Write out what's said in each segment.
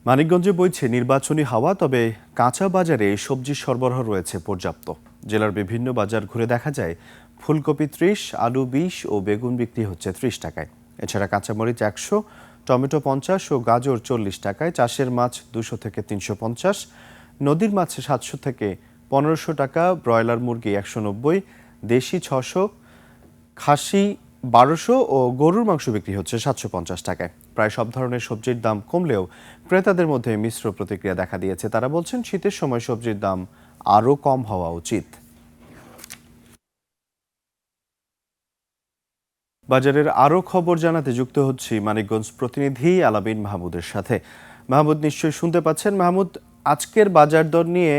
মানিকগঞ্জে বইছে নির্বাচনী হাওয়া, তবে কাঁচা বাজারে সবজি সরবরাহ রয়েছে পর্যাপ্ত। জেলার বিভিন্ন বাজার ঘুরে দেখা যায় ফুলকপি ৩০, আলু ২০ ও বেগুন বিক্রি হচ্ছে ৩০ টাকায়। এছাড়া কাঁচামরিচ ১০০, টমেটো ৫০ ও গাজর ৪০ টাকায়। চাষের মাছ ২০০ থেকে ৩৫০, নদীর মাছ ৭০০ থেকে ১৫০০ টাকা, ব্রয়লার মুরগি ১৯০, দেশি ৬০০, খাসি ১২০০ ও গরুর মাংস বিক্রি হচ্ছে ৭৫০ টাকায়। প্রায় সব ধরনের সবজির দাম কমলেও ক্রেতাদের মধ্যে মিশ্র প্রতিক্রিয়া দেখা দিয়েছে। তারা বলছেন শীতের সময় সবজির দাম আরও কম হওয়া উচিত। বাজারের আরও খবর জানাতে যুক্ত হচ্ছি মানিকগঞ্জ প্রতিনিধি আলামিন মাহমুদের সাথে। মাহমুদ, নিশ্চয়ই শুনতে পাচ্ছেন। মাহমুদ, আজকের বাজার দর নিয়ে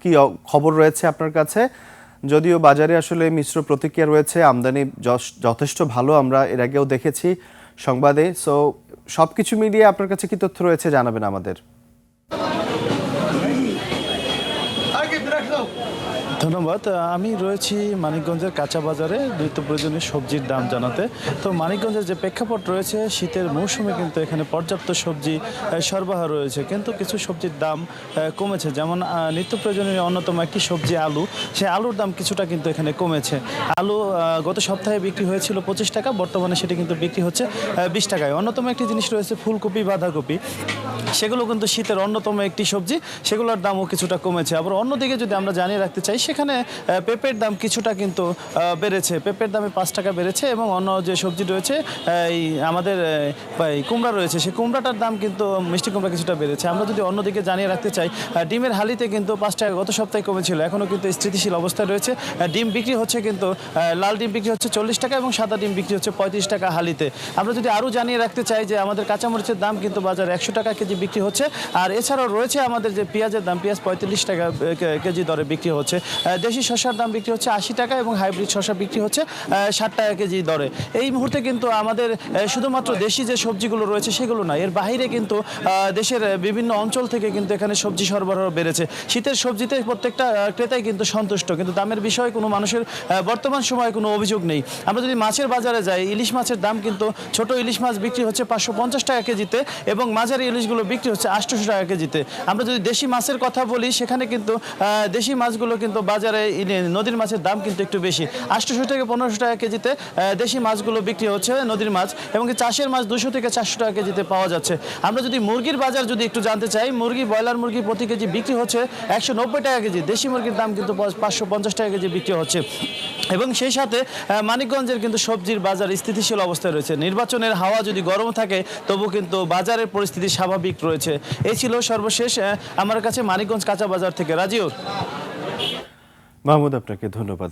কি খবর রয়েছে আপনার কাছে? যদিও বাজারে আসলে মিশ্র প্রতিক্রিয়া রয়েছে, আমদানি যথেষ্ট ভালো, আমরা এর আগেও দেখেছি সংবাদে। সো সবকিছু মিলিয়ে আপনার কাছে কি তথ্য রয়েছে জানাবেন আমাদের। ধন্যবাদ। আমি রয়েছি মানিকগঞ্জের কাঁচা বাজারে নিত্য প্রয়োজনীয় সবজির দাম জানাতে। তো মানিকগঞ্জের যে প্রেক্ষাপট রয়েছে, শীতের মৌসুমে কিন্তু এখানে পর্যাপ্ত সবজি সরবরাহ রয়েছে, কিন্তু কিছু সবজির দাম কমেছে। যেমন নিত্য প্রয়োজনীয় অন্যতম একটি সবজি আলু, সেই আলুর দাম কিছুটা কিন্তু এখানে কমেছে। আলু গত সপ্তাহে বিক্রি হয়েছিল ২৫ টাকা, বর্তমানে সেটি কিন্তু বিক্রি হচ্ছে ২০ টাকায়। অন্যতম একটি জিনিস রয়েছে ফুলকপি, বাঁধাকপি, সেগুলো কিন্তু শীতের অন্যতম একটি সবজি, সেগুলোর দামও কিছুটা কমেছে। আবার অন্যদিকে যদি আমরা জানিয়ে রাখতে চাই, সেখানে পেঁপের দাম কিছুটা কিন্তু বেড়েছে। পেঁপের দামে ৫ টাকা বেড়েছে, এবং অন্য যে সবজি রয়েছে, এই আমাদের কুমড়া রয়েছে, সেই কুমড়াটার দাম কিন্তু মিষ্টি কুমড়া কিছুটা বেড়েছে। আমরা যদি অন্যদিকে জানিয়ে রাখতে চাই, ডিমের হালিতে কিন্তু ৫ টাকা গত সপ্তাহে কমেছিল, এখনও কিন্তু স্থিতিশীল অবস্থায় রয়েছে। ডিম বিক্রি হচ্ছে কিন্তু লাল ডিম বিক্রি হচ্ছে ৪০ টাকা, এবং সাদা ডিম বিক্রি হচ্ছে ৩৫ টাকা হালিতে। আমরা যদি আরও জানিয়ে রাখতে চাই যে আমাদের কাঁচামরিচের দাম কিন্তু বাজারে ১০০ টাকা কেজি বিক্রি হচ্ছে। আর এছাড়াও রয়েছে আমাদের যে পেঁয়াজের দাম, পেঁয়াজ ৩৫ টাকা কেজি দরে বিক্রি হচ্ছে। দেশি শসার দাম বিক্রি হচ্ছে ৮০ টাকা, এবং হাইব্রিড শসা বিক্রি হচ্ছে ৬০ টাকা কেজি দরে। এই মুহূর্তে কিন্তু আমাদের শুধুমাত্র দেশি যে সবজিগুলো রয়েছে সেগুলো না, এর বাইরে কিন্তু দেশের বিভিন্ন অঞ্চল থেকে কিন্তু এখানে সবজি সরবরাহ বেড়েছে। শীতের সবজিতে প্রত্যেকটা ক্রেতাই কিন্তু সন্তুষ্ট, কিন্তু দামের বিষয়ে কোনো মানুষের বর্তমান সময়ে কোনো অভিযোগ নেই। আমরা যদি মাছের বাজারে যাই, ইলিশ মাছের দাম কিন্তু ছোট ইলিশ মাছ বিক্রি হচ্ছে ৫৫০ টাকা কেজিতে, এবং মাঝারি ইলিশগুলো বিক্রি হচ্ছে ৮০০ টাকা কেজিতে। আমরা যদি দেশি মাছের কথা বলি, সেখানে কিন্তু দেশি মাছগুলো কিন্তু বাজারে নদীর মাছের দাম কিন্তু একটু বেশি, ৮০০ থেকে ১৫০০ টাকা কেজিতে দেশি মাছগুলো বিক্রি হচ্ছে, নদীর মাছ, এবং চাষের মাছ ২০০ থেকে ৪০০ টাকা কেজিতে পাওয়া যাচ্ছে। আমরা যদি মুরগির বাজার যদি একটু জানতে চাই, ব্রয়লার মুরগি প্রতি কেজি বিক্রি হচ্ছে ১৯০ টাকা কেজি, দেশি মুরগির দাম কিন্তু ৫৫০ টাকা কেজি বিক্রি হচ্ছে। এবং সেই সাথে মানিকগঞ্জের কিন্তু সবজির বাজার স্থিতিশীল অবস্থায় রয়েছে। নির্বাচনের হাওয়া যদি গরম থাকে, তবু কিন্তু বাজারের পরিস্থিতি স্বাভাবিক রয়েছে। এই ছিল সর্বশেষ আমার কাছে মানিকগঞ্জ কাঁচা বাজার থেকে। রাজিউর। মাহমুদ, আপনাকে ধন্যবাদ।